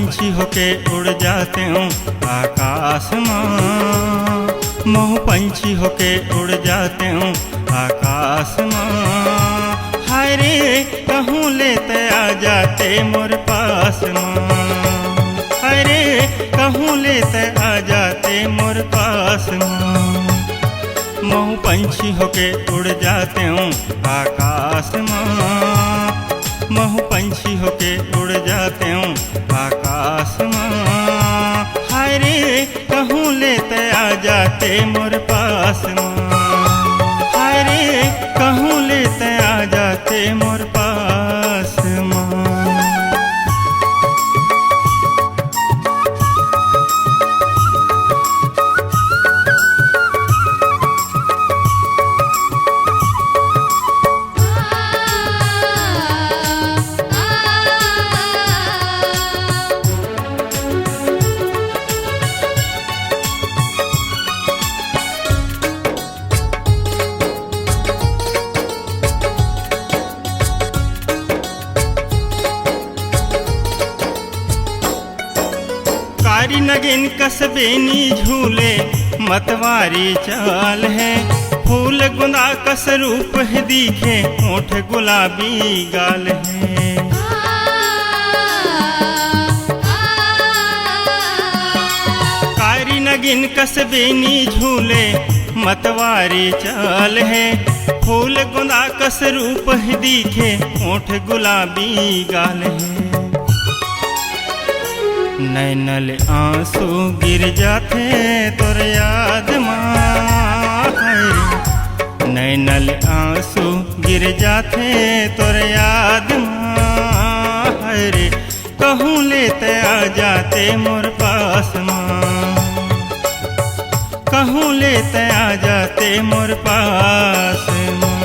पंछी होके उड़ जाते हूँ आकाश माँ। महू पंछी होके उड़ जाते हूँ आकाश माँ। हाय रे कहूँ लेते आ जाते मोर पास माँ। हाय रे कहूँ लेते आ जाते मोर पास माँ। महू पंछी होके उड़ जाते हूँ आकाश माँ। महू पंछी होके उड़ जाते हूँ आकाश माँ। हाय रे कहूँ लेते आ जाते मोर पास माँ। हाय रे कहूँ लेते आ जाते मोर पास माँ। कारी नगिन कसबेनी झूले मतवारी चाल है। फूल गुंदा कस रूप है दिखे होठ गुलाबी गाल है। कारी नगिन कसबेनी झूले मतवारी चाल है। फूल गुंदा कस रूप है दिखे होठ गुलाबी गाल है। नैनल आंसू गिर जाते तोर याद माँ। नैनल आंसू गिर जाते तोर याद माँ। हरे कहूँ लेते आ जाते मोर पास माँ। कहूँ लेते आ जाते मोर पास माँ।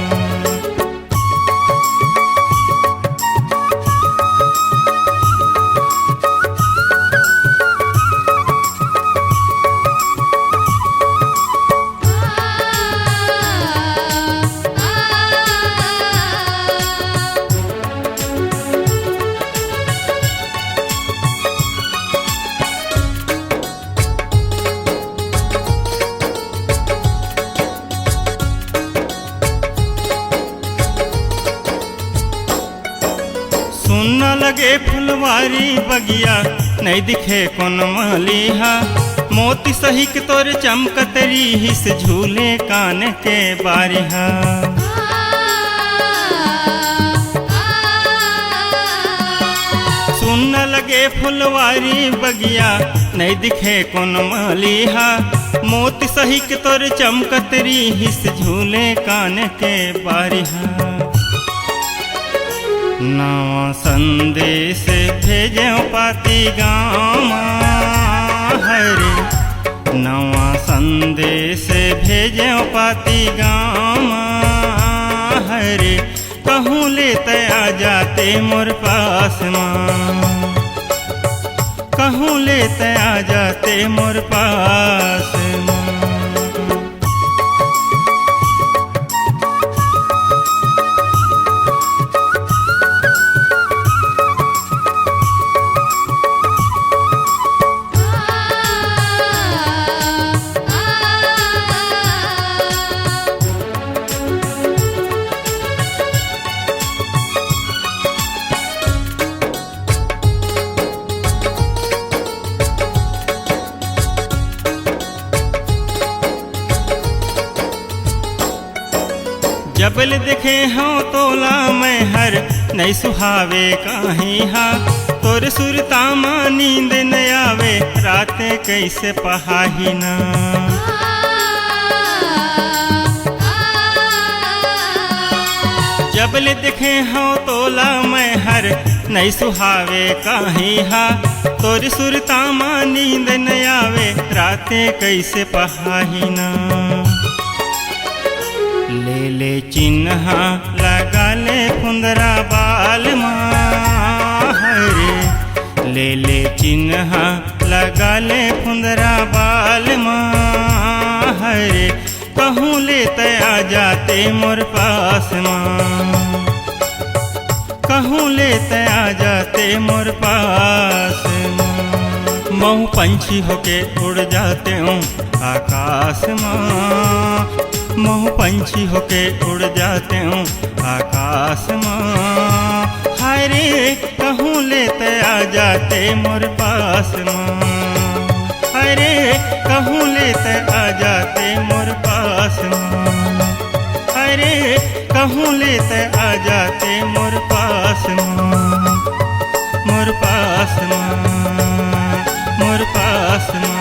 सुन लगे फुलवारी बगिया नहीं दिखे कौन मालिहा। मोती सही के तोर चमकतरी हिस झूले कान के बारिहा। सुन लगे फुलवारी बगिया नहीं दिखे कौन मालिहा। मोती सही के तोर चमकतरी हिस झूले कान के बारिहा। नवा संदेश भेजे पाती गाँव हरे। नवा संदेश भेजे पाती गाँव हरे। कहूँ लेते आ जाते मोर पास माँ। कहूँ लेते आ जाते मोर पास माँ। जबल देखे हाँ तोला मैं हर नहीं सुहावे काहीं हा। तोर सुरता माँ नींद न आवे रातें कैसे पहाही ना। जबल देखे हाँ तोला मैं हर नहीं सुहावे काहीं हा। तोर सुरता माँ नींद न आवे रातें कैसे पहाही ना। ले ले चिन्ह लगा ले फुंदरा बाल माँ। हरे ले ले चिन्ह लगा ले फुंदरा बाल माँ। हरे कहूँ लेते आ जाते मोर पास माँ। कहूँ लेते आ जाते मोर पास माँ। महू पंछी होके उड़ जाते हूँ आकाश माँ। महू पंछी होके उड़ जाते हूँ आकाश माँ। हाय रे कहूँ लेते आ जाते मोर पास माँ। हाय रे कहूँ लेते आ जाते मोर पास माँ। हाय रे कहूँ लेते आ जाते मोर पास माँ। मोर पास माँ, मोर पास माँ।